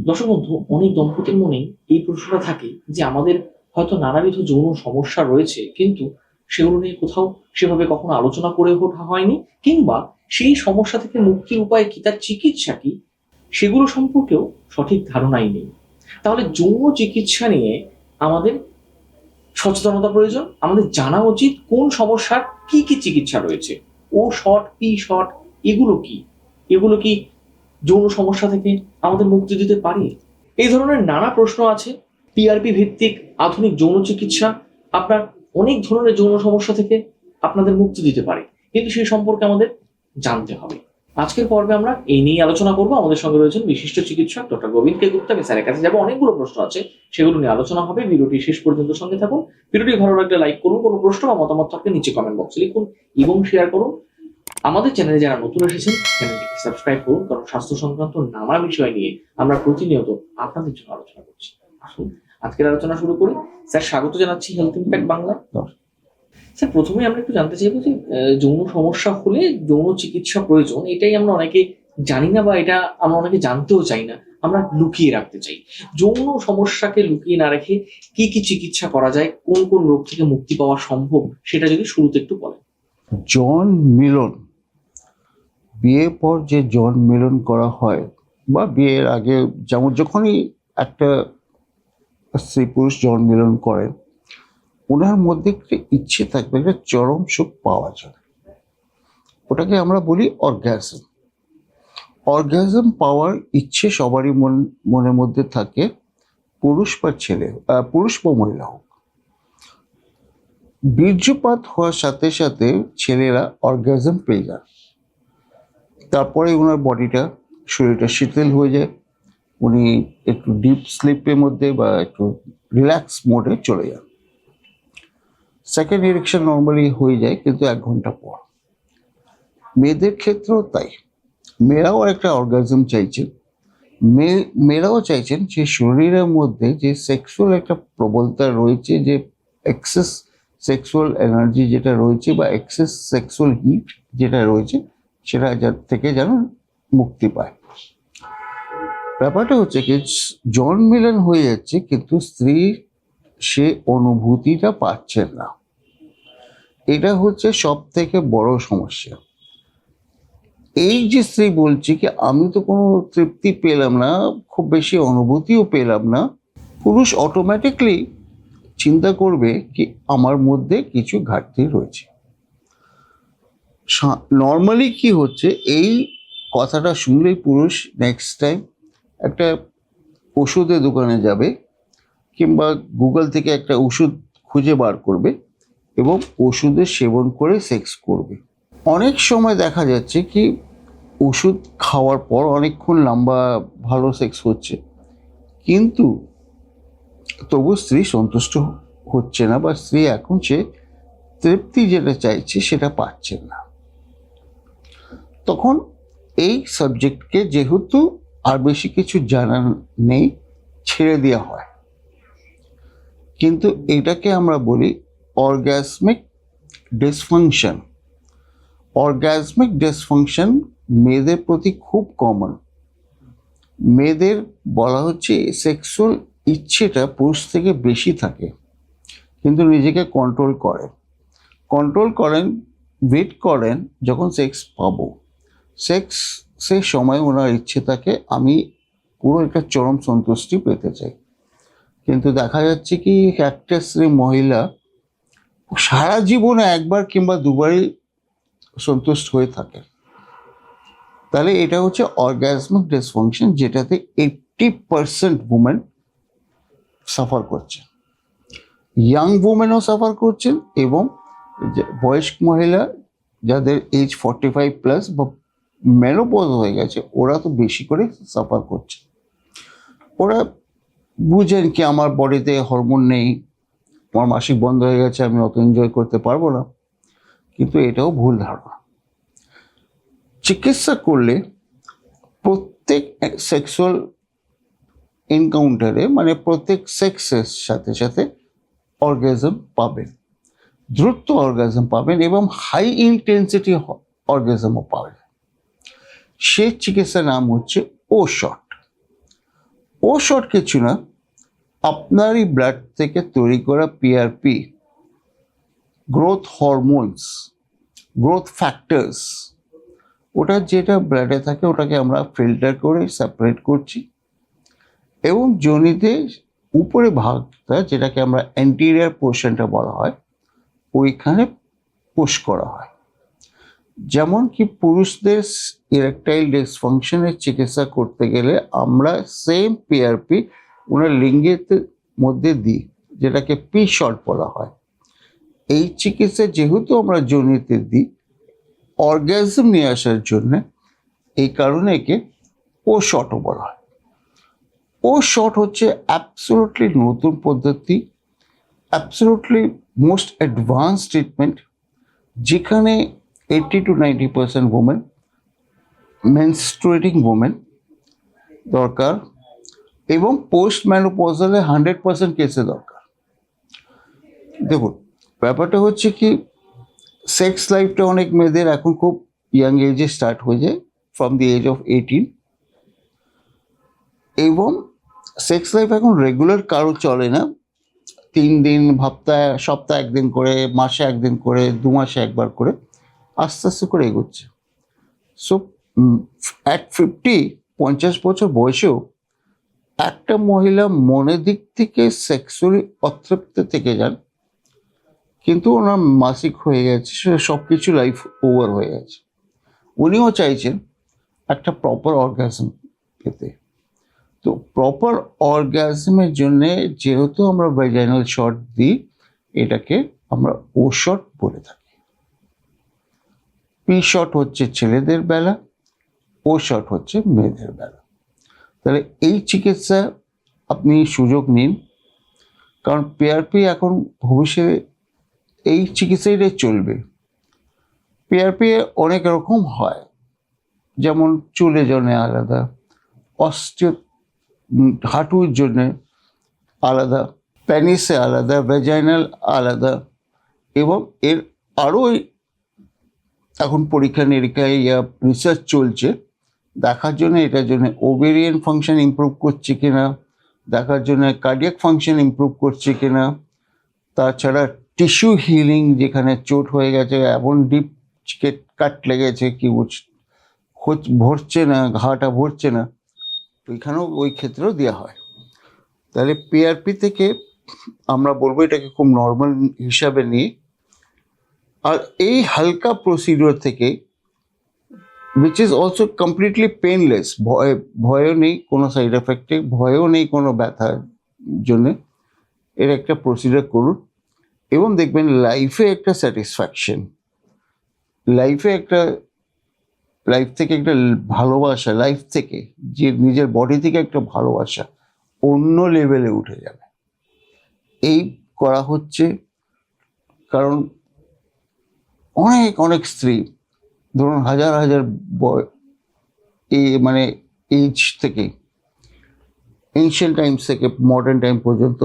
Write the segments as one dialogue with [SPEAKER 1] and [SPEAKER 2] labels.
[SPEAKER 1] দর্শক বন্ধু, অনেক দম্পতির মনে এই প্রশ্নটা থাকে যে আমাদের হয়তো নানাবিধ যৌন সমস্যা রয়েছে, কিন্তু সেগুলো নিয়ে কোথাও সেভাবে কখনো আলোচনা করে ওঠা হয়নি, কিংবা সেই সমস্যা থেকে মুক্তির উপায় কি, তার চিকিৎসা কি, সেগুলো সম্পর্কেও সঠিক ধারণাই নেই। তাহলে যৌন চিকিৎসা নিয়ে আমাদের সচেতনতা প্রয়োজন। আমাদের জানা উচিত কোন সমস্যার কি কি চিকিৎসা রয়েছে। ও শট, পি শট, এগুলো কি, এগুলো কি যৌন সমস্যা থেকে আমাদের মুক্তি দিতে পারে? এই ধরনের নানা প্রশ্ন আছে। টিআরপি ভিত্তিক আধুনিক যৌন চিকিৎসা আপনার অনেক ধরনের যৌন সমস্যা থেকে আপনাদের মুক্তি দিতে পারে, কিন্তু সেই সম্পর্কে আমাদের জানতে হবে। আজকের পর্বে আমরা এই নিয়ে আলোচনা করব। আমাদের সঙ্গে রয়েছেন বিশিষ্ট চিকিৎসক ডক্টর গোবিন্দ কে গুপ্তা। স্যারের কাছে যাবো, অনেকগুলো প্রশ্ন আছে, সেগুলো নিয়ে আলোচনা হবে। ভিডিওটি শেষ পর্যন্ত সঙ্গে থাকুন। ভিডিওটি ভালো লাগলে লাইক করুন, কোনো প্রশ্ন বা মতামত থাকলে নিচে কমেন্ট বক্সে লিখুন এবং শেয়ার করুন। আমাদের চ্যানেলে যারা নতুন এসেছেন, চ্যানেলটিকে সাবস্ক্রাইব করুন, কারণ স্বাস্থ্য সংক্রান্ত নানা বিষয় নিয়ে আমরা প্রতিনিয়ত আপনাদের জন্য আলোচনা করছি। আসুন আজকের আলোচনা শুরু করি। স্যার, স্বাগত জানাচ্ছি হেলথ ইম্প্যাক্ট বাংলায়। স্যার, প্রথমে আমরা একটু জানতে চাইবো যে যৌন সমস্যা হলে যৌন চিকিৎসা প্রয়োজন, এটাই আমরা অনেকে জানি না, বা এটা আমরা অনেকে জানতেও চাই না, আমরা লুকিয়ে রাখতে চাই। যৌন সমস্যাকে লুকিয়ে না রেখে কি কি চিকিৎসা করা যায়, কোন কোন রোগ থেকে মুক্তি পাওয়া সম্ভব, সেটা যদি শুরুতে একটু বলেন।
[SPEAKER 2] যৌন মিলন, বিয়ের পর যে যৌন মিলন করা হয় বা বিয়ের আগে, যেমন যখনই একটা স্ত্রী পুরুষ যৌন মিলন করেন, ওনার মধ্যে একটা ইচ্ছে থাকবে একটা চরম সুখ পাওয়া যায়। ওটাকে আমরা বলি অর্গাজম। অর্গাজম পাওয়ার ইচ্ছে সবারই মনের মধ্যে থাকে, পুরুষ বা ছেলে, পুরুষ বা মহিলা হোক। বীর্যপাত হওয়ার সাথে সাথে ছেলেরা অর্গাজম পেয়ে যান, তারপরে ওনার বডিটা, শরীরটা শিথিল হয়ে যায়, উনি একটু ডিপ স্লিপের মধ্যে বা একটু রিল্যাক্স মোডে চলে যান। সেকেন্ড ইরেকশন নর্মালি হয়ে যায়, কিন্তু 1 ঘন্টা পর। মেয়েদের ক্ষেত্রেও তাই, মেয়েরাও একটা অর্গাজম চাইছেন। মেয়েরাও চাইছেন যে শরীরের মধ্যে যে সেক্সুয়াল একটা প্রবলতা রয়েছে, যে এক্সেস সেক্সুয়াল এনার্জি যেটা রয়েছে বা এক্সেস সেক্সুয়াল হিট যেটা রয়েছে, সেটা থেকে যেন মুক্তি পায়। ব্যাপারটা হচ্ছে কি, যৌন মিলন হয়ে যাচ্ছে কিন্তু স্ত্রী সে অনুভূতিটা পাচ্ছেন না। এটা হচ্ছে সব থেকে বড় সমস্যা। এই যে স্ত্রী বলছে কি আমি তো কোনো তৃপ্তি পেলাম না, খুব বেশি অনুভূতিও পেলাম না, পুরুষ অটোমেটিকলি চিন্তা করবে কি আমার মধ্যে কিছু ঘাটতি রয়েছে। নর্মালি কি হচ্ছে, এই কথাটা শুনলেই পুরুষ নেক্সট টাইম একটা ওষুধের দোকানে যাবে, কিংবা গুগল থেকে একটা ওষুধ খুঁজে বার করবে এবং ওষুধের সেবন করে সেক্স করবে। অনেক সময় দেখা যাচ্ছে কি ওষুধ খাওয়ার পর অনেকক্ষণ লম্বা ভালো সেক্স হচ্ছে, কিন্তু তবু স্ত্রী সন্তুষ্ট হচ্ছে না, বা স্ত্রী এখন সে তৃপ্তি যেটা চাইছে সেটা পাচ্ছেন না। তখন এই সাবজেক্টকে যেহেতু আর বেশি কিছু জানা নেই, ছেড়ে দেওয়া হয়। কিন্তু এটাকে আমরা বলি অর্গাসমিক ডিসফাংশন। অর্গাসমিক ডিসফাংশন মেয়েদের প্রতি খুব কমন। মেয়েদের বলা হচ্ছে সেক্সুয়াল ইচ্ছেটা পুরুষ থেকে বেশি থাকে, কিন্তু নিজেকে কন্ট্রোল করেন, ওয়েট করেন যখন সেক্স পাবো। সেই সময় ওনার ইচ্ছে থাকে আমি পুরো একটা চরম সন্তুষ্টি পেতে চাই। কিন্তু দেখা যাচ্ছে কি একটা স্ত্রী মহিলা সারা জীবনে একবার কিংবা দুবারই সন্তুষ্ট হয়ে থাকে। তাহলে এটা হচ্ছে অর্গাসমিক ডিসফাংশন, যেটাতে 80% উমেন সাফার করছে। ইয়াং উমেনও সাফার করছেন, এবং বয়স্ক মহিলা যাদের এজ 45+ বা মেনোপজ হয়ে গেছে, ওরা তো বেশি করে সাফার করছে। ওরা বুঝেন কি আমার বডিতে হরমোন নেই, আমার মাসিক বন্ধ হয়ে গেছে, আমি অত এনজয় করতে পারবো না। কিন্তু এটাও ভুল ধারণা। চিকিৎসা করলে প্রত্যেক সেক্সুয়াল এনকাউন্টারে, মানে প্রত্যেক সেক্সের সাথে সাথে অর্গাজম পাবেন, দ্রুত অর্গাজম পাবেন, এবং হাই ইন্টেন্সিটি অর্গাজমও পাবেন। সে চিকিৎসার নাম হচ্ছে ও শট। ও শর্ট কিছু না, আপনারই ব্লাড থেকে তৈরি করা PRP, growth hormones, growth factors, ওটা যেটা ব্লাডে থাকে ওটাকে আমরা ফিল্টার করে সেপারেট করছি এবং যোনিতে উপরে ভাগটা, যেটাকে আমরা অ্যান্টিরিয়ার পোর্শনটা বলা হয়, ওইখানে পুশ করা হয়। যেমন কি পুরুষদের ইরেকটাইল ডিসফাংশনের চিকিৎসা করতে গেলে আমরা সেম পিআরপি ওনার লিঙ্গের মধ্যে দিই, যেটাকে পি শর্ট বলা হয়। এই চিকিৎসা যেহেতু আমরা যোনিতে দিই অর্গাজম নিয়ে আসার জন্য, এই কারণে একে ও শর্টও বলা হয়। ও শর্ট হচ্ছে অ্যাবসোলুটলি নতুন পদ্ধতি, অ্যাবসোলুটলি মোস্ট অ্যাডভান্স ট্রিটমেন্ট, যেখানে 80 to 90% ওমেন, মেনস্ট্রুয়েটিং ওমেন দরকার এবং পোস্ট ম্যানোপজালে 100% কেসে দরকার। দেখুন, ব্যাপারটা হচ্ছে কি, সেক্স লাইফটা অনেক মেয়েদের এখন খুব ইয়াং এজে স্টার্ট হয়ে যায়, ফ্রম দি এজ অফ 18, এবং সেক্স লাইফ এখন রেগুলার কারো চলে না। 3 দিন, সপ্তাহে 1 দিন করে, মাসে 1 দিন করে, 2 মাসে একবার করে আস্তে আস্তে করে এগোচ্ছে। সো অ্যাট 50 বছর বয়সেও একটা মহিলা মনের দিক থেকে সেক্সুয়ালি অতৃপ্ত থেকে যান, কিন্তু ওনার মাসিক হয়ে গেছে, সব কিছু লাইফ ওভার হয়ে গেছে, উনিও চাইছেন একটা প্রপার অর্গাজম পেতে। তো প্রপার অর্গাজমের জন্য যেহেতু আমরা ভ্যাজাইনাল শট দিই, এটাকে আমরা ও শট বলে থাকি। পি শট হচ্ছে ছেলেদের বেলা, ও শট হচ্ছে মেয়েদের বেলা। তাহলে এই চিকিৎসা আপনি সুযোগ নিন, কারণ পিআরপি এখন ভবিষ্যতে এই চিকিৎসাটাই চলবে। পিআরপি অনেক রকম হয়, যেমন চুলের জন্য আলাদা, হাঁটুর জন্য আলাদা, প্যানিসে আলাদা, ভ্যাজাইনাল আলাদা, এবং এর আরও এখন পরীক্ষা নিরীক্ষায় রিসার্চ চলছে দেখার জন্য, এটার জন্য ওভেরিয়ান ফাংশন ইমপ্রুভ করছে কিনা, দেখার জন্য কার্ডিয়াক ফাংশন ইমপ্রুভ করছে কিনা, তাছাড়া টিস্যু হিলিং, যেখানে চোট হয়ে গেছে, এমন ডিপ কাট লেগেছে কি ভরছে না, ঘাটা ভরছে না, ওইখানেও ওই ক্ষেত্রেও দেওয়া হয়। তাহলে পিআরপি থেকে আমরা বলবো এটাকে খুব নর্মাল হিসাবে নিয়ে, আর এই হালকা প্রসিডিওর থেকে, which is also completely painless, ভয়ও নেই কোনো সাইড এফেক্টে, ভয়ও নেই কোনো ব্যথার জন্যে, এর একটা প্রসিডিওর করুন এবং দেখবেন লাইফে একটা স্যাটিসফ্যাকশন, লাইফ থেকে একটা ভালোবাসা, লাইফ থেকে, যে নিজের বডি থেকে একটা ভালোবাসা অন্য লেভেলে উঠে যাবে। এই করা হচ্ছে কারণ অনেক অনেক স্ত্রী, ধরুন হাজার হাজার মানে এজ থেকে, এনশিয়েন্ট টাইমস থেকে মডার্ন টাইম পর্যন্ত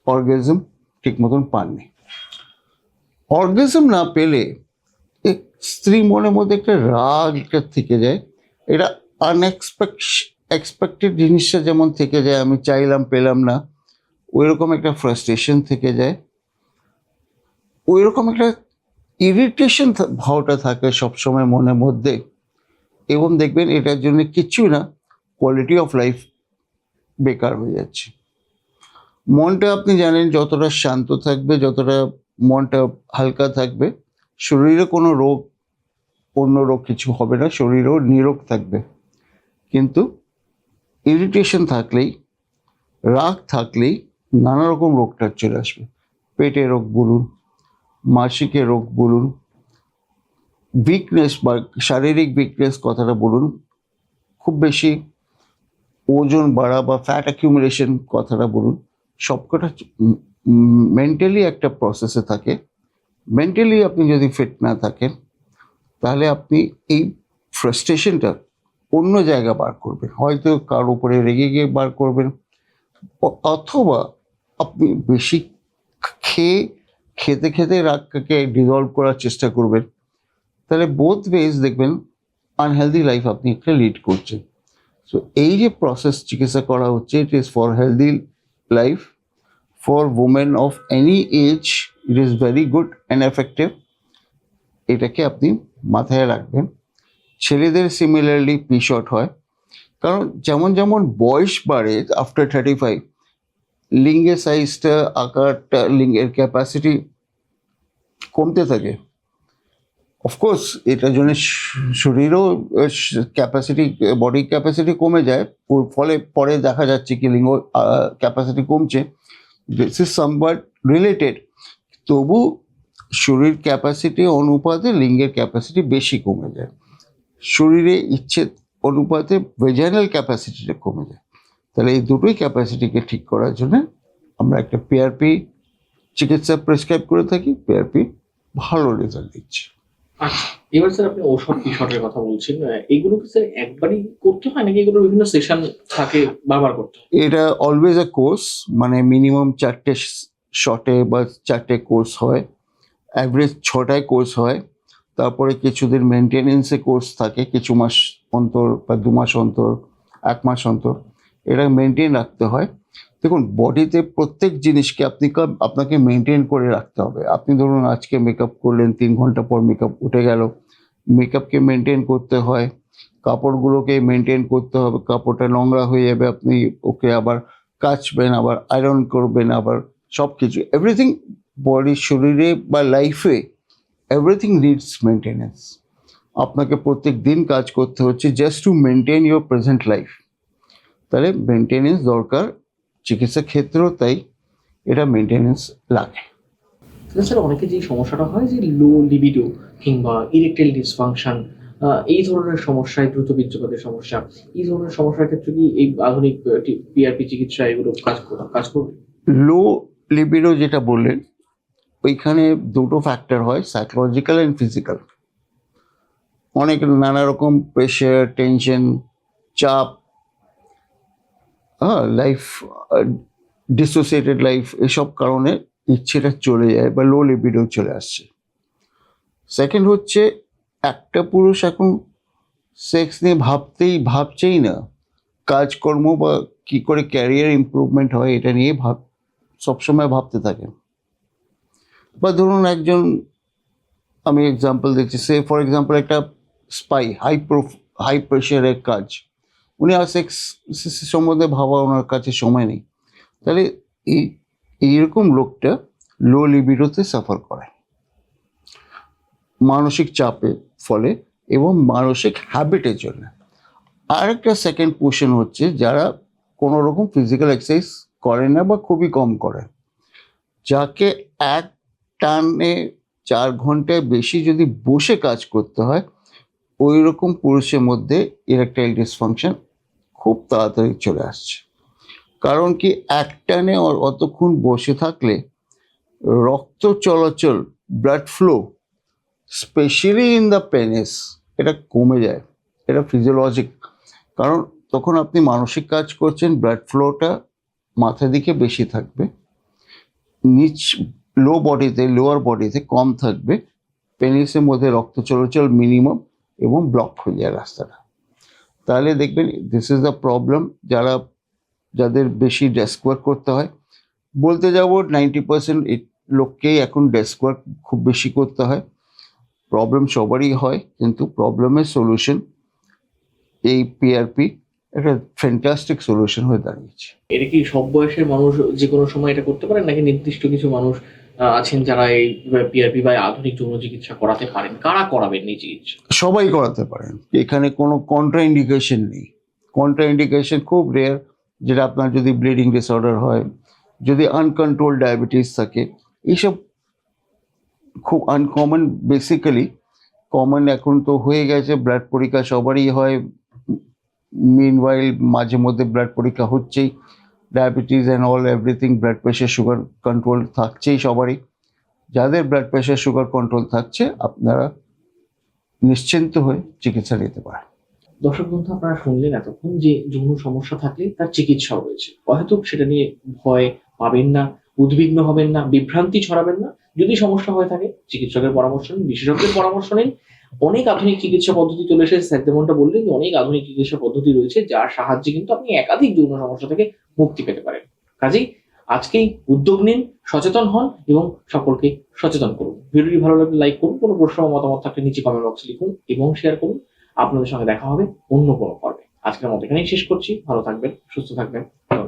[SPEAKER 2] অর্গাজম ঠিক মতন পাননি। অর্গাজম না পেলে স্ত্রী মনের মধ্যে একটা রাগ একটা থেকে যায়, এটা এক্সপেক্টেড জিনিসটা যেমন থেকে যায়, আমি চাইলাম পেলাম না, ওই রকম একটা ফ্রাস্ট্রেশন থেকে যায়, ওই রকম একটা ইরিটেশন ভাবটা থাকে সবসময় মনের মধ্যে, এবং দেখবেন এটার জন্য কিচ্ছু না, কোয়ালিটি অফ লাইফ বেকার হয়ে যাচ্ছে। মনটা আপনি জানেন যতটা শান্ত থাকবে, যতটা মনটা হালকা থাকবে, শরীরে কোনো রোগ, অন্য রোগ কিছু হবে না, শরীরও নিরোগ থাকবে। কিন্তু ইরিটেশন থাকলেই, রাগ থাকলেই নানা রকম রোগটা চলে আসবে। পেটের রোগ বলুন, মাসিকের রোগ বলুন, উইকনেস বা শারীরিক উইকনেস কথাটা বলুন, খুব বেশি ওজন বাড়া বা ফ্যাট অ্যাকিউমুলেশন কথাটা বলুন, সবকটা মেন্টালি একটা প্রসেসে থাকে। মেন্টালি আপনি যদি ফিট না থাকেন, তাহলে আপনি এই ফ্রাস্ট্রেশনটা অন্য জায়গায় বার করবেন, হয়তো কার উপরে রেগে গিয়ে বার করবেন, অথবা আপনি বেশি খেতে খেতে রাগটাকে ডিজলভ করার চেষ্টা করবেন। তাহলে বোথ ওয়েজ দেখবেন আনহেলদি লাইফ আপনি একটা লিড করছেন। সো এই যে প্রসেস চিকিৎসা করা হচ্ছে, it is for healthy life for women of any age, it is very good and effective. এটাকে আপনি মাথায় রাখবেন। ছেলেদের সিমিলারলি পি শর্ট হয়, কারণ যেমন যেমন বয়স বাড়ে আফটার 35, লিঙ্গের সাইজটা, আকারটা, লিঙ্গের ক্যাপাসিটি কমতে থাকে। অফকোর্স এটার জন্য শরীরও ক্যাপাসিটি, বডি ক্যাপাসিটি কমে যায়, ফলে পরে দেখা যাচ্ছে কি লিঙ্গ ক্যাপাসিটি কমছে। This is somewhat related. তবু শরীর ক্যাপাসিটি অনুপাতে লিঙ্গের ক্যাপাসিটি বেশি কমে যায়, শরীরে ইচ্ছে অনুপাতে ভেজাইনাল ক্যাপাসিটিটা কমে যায়। তাহলে এই দুটোই ক্যাপাসিটিকে ঠিক করার জন্য আমরা একটা পিআরপি চিকিৎসা প্রেসক্রাইব করে থাকি। পিআরপি ভালো রেজাল্ট দিচ্ছে।
[SPEAKER 1] আচ্ছা, এবার স্যার আপনি ঔষধ বিষয়ের কথা বলছেন, এগুলো কি স্যার একবারই করতে হয় নাকি এগুলো বিভিন্ন সেশন থাকে বারবার করতে হয়?
[SPEAKER 2] এটা অলওয়েজ আ কোর্স, মানে মিনিমাম 4টে শটে বা 4টে কোর্স হয়, অ্যাভারেজ 6টায় কোর্স হয়। তারপরে কিছুদিন মেনটেনেন্সে কোর্স থাকে, কিছু মাস অন্তর বা 2 মাস অন্তর, 1 মাস অন্তর, এটা মেনটেন রাখতে হয়। দেখুন, বডিতে প্রত্যেক জিনিসকে আপনাকে মেনটেন করে রাখতে হবে। আপনি ধরুন আজকে মেকআপ করলেন, 3 ঘন্টা পর মেকআপ উঠে গেল, মেকআপকে মেনটেন করতে হয়, কাপড়গুলোকে মেনটেন করতে হবে। কাপড়টা নোংরা হয়ে যাবে, আপনি ওকে আবার কাচবেন, আবার আয়রন করবেন, আবার সব কিছু, এভরিথিং বডির, শরীরে বা লাইফে এভরিথিং নিডস মেনটেনেন্স। আপনাকে প্রত্যেক দিন কাজ করতে হচ্ছে just to maintain your present life. তাহলে মেনটেনেন্স দরকার, চিকিৎসা ক্ষেত্রেও তাই, এটা মেনটেনেন্স লাগে।
[SPEAKER 1] স্যার অনেকে যে সমস্যাটা হয় যে লো লিবিডো কিংবা ইরেকটাইল ডিসফাংশন, এই ধরনের সমস্যায়, দ্রুত বীর্যপাতের সমস্যা, এই ধরনের সমস্যার ক্ষেত্রে কি এই আধুনিক পিআরপি চিকিৎসা এগুলো কাজ করবে?
[SPEAKER 2] লো লিবিডো যেটা বললেন, ওইখানে দুটো ফ্যাক্টর হয়, সাইকোলজিক্যাল অ্যান্ড ফিজিক্যাল। অনেক নানা রকম প্রেশার, টেনশন, চাপ, লাইফ, ডিসোসিয়েটেড লাইফ, এসব কারণে ইচ্ছেটা চলে যায় বা লো লিবিডো চলে আসছে। সেকেন্ড হচ্ছে, একটা পুরুষ এখন সেক্স নিয়ে ভাবছেই না, কাজকর্ম বা কি করে ক্যারিয়ার ইমপ্রুভমেন্ট হয় এটা নিয়ে সবসময় ভাবতে থাকে। বা ধরুন একজন, আমি এক্সাম্পল দিচ্ছি, সে ফর এক্সাম্পল একটা স্পাই, হাই প্রেশারের কাজ, উনি আর সেক্স সম্বন্ধে ভাবা ওনার কাছে সময় নেই। তাহলে এইরকম লোকটা লো লিবিডোতে সাফার করে, মানসিক চাপের ফলে এবং মানসিক হ্যাবিটের জন্য। আর একটা সেকেন্ড পোর্শন হচ্ছে যারা কোনো রকম ফিজিক্যাল এক্সারসাইজ করে না বা খুবই কম করে, যাকে এক টানে 4 ঘন্টায় বেশি যদি বসে কাজ করতে হয়, ওই রকম পুরুষের মধ্যে ইরেকটাইল ডিসফাংশন খুব তাড়াতাড়ি চলে আসছে। কারণ কি, এক টানে অতক্ষণ বসে থাকলে রক্ত চলাচল, blood flow, specially in the penis, এটা কমে যায়। এটা ফিজিওলজিক। কারণ তখন আপনি মানসিক কাজ করছেন, ব্লাড ফ্লোটা মাথার দিকে বেশি থাকবে, লোয়ার বডিতে কম থাকবে, পেনিসের মধ্যে রক্ত চলাচল মিনিমাম এবং ব্লক হয়ে যায় রাস্তাটা। তাহলে দেখবেন দিস ইজ দ্য প্রবলেম। যাদের বেশি ডেস্ক ওয়ার্ক করতে হয়, বলতে যাব 90% লোককেই এখন ডেস্ক ওয়ার্ক খুব বেশি করতে হয়। প্রবলেম সবারই হয়, কিন্তু প্রবলেমের সলিউশন এই পিআরপি একটা ফ্যান্টাস্টিক সলিউশন হয়ে দাঁড়িয়েছে।
[SPEAKER 1] এটা কি সব বয়সের মানুষ যে কোনো সময় এটা করতে পারেন নাকি নির্দিষ্ট কিছু মানুষ আছেন যারা এই পিআরপি বা আধুনিক যৌন চিকিৎসা করাতে পারেন? কারা করাবেন এই চিকিৎসা?
[SPEAKER 2] সবাই করাতে পারেন, এখানে কোনো কন্ট্রাইন্ডিকেশন নেই। কন্ট্রাইন্ডিকেশন খুব রেয়ার, যেটা আপনার যদি ব্লিডিং ডিসঅর্ডার হয়, যদি আনকন্ট্রোল ডায়াবেটিস থাকে, এইসব খুব আনকমন। বেসিক্যালি কমন এখন তো হয়ে গেছে, ব্লাড পরীক্ষা সবারই হয়, মিনওয়াইল মাঝে মধ্যে ব্লাড পরীক্ষা হচ্ছেই, diabetes and all everything, blood pressure, sugar control থাকছেই সবারই। যাদের ব্লাড প্রেশার, সুগার কন্ট্রোল থাকছে, আপনারা নিশ্চিন্ত হয়ে চিকিৎসা নিতে পারেন।
[SPEAKER 1] দর্শক বন্ধু, আপনারা শুনলেন এতক্ষণ যে যৌন সমস্যা থাকলে তার চিকিৎসাও রয়েছে। হয়তো সেটা নিয়ে ভয় পাবেন না, উদ্বিগ্ন হবেন না, বিভ্রান্তি ছড়াবেন না। যদি সমস্যা হয়ে থাকে চিকিৎসকের পরামর্শ নিন, বিশেষজ্ঞের পরামর্শ নিন। অনেক আধুনিক চিকিৎসা পদ্ধতি চলে এসেছে, স্যার যেমনটা বললেন যে অনেক আধুনিক চিকিৎসা পদ্ধতি রয়েছে যার সাহায্যে কিন্তু আপনি একাধিক যৌন সমস্যা থেকে মুক্তি পেতে পারেন। কাজেই আজকেই উদ্যোগ নিন, সচেতন হন এবং সকলকে সচেতন করুন। ভিডিওটি ভালো লাগলে লাইক করুন, কোনো প্রশ্ন বা মতামত থাকলে নিচে কমেন্ট বক্সে লিখুন এবং শেয়ার করুন। আপনাদের সঙ্গে দেখা হবে অন্য কোনো পর্বে। আজকের মতো এখানেই শেষ করছি। ভালো থাকবেন, সুস্থ থাকবেন। ধন্যবাদ।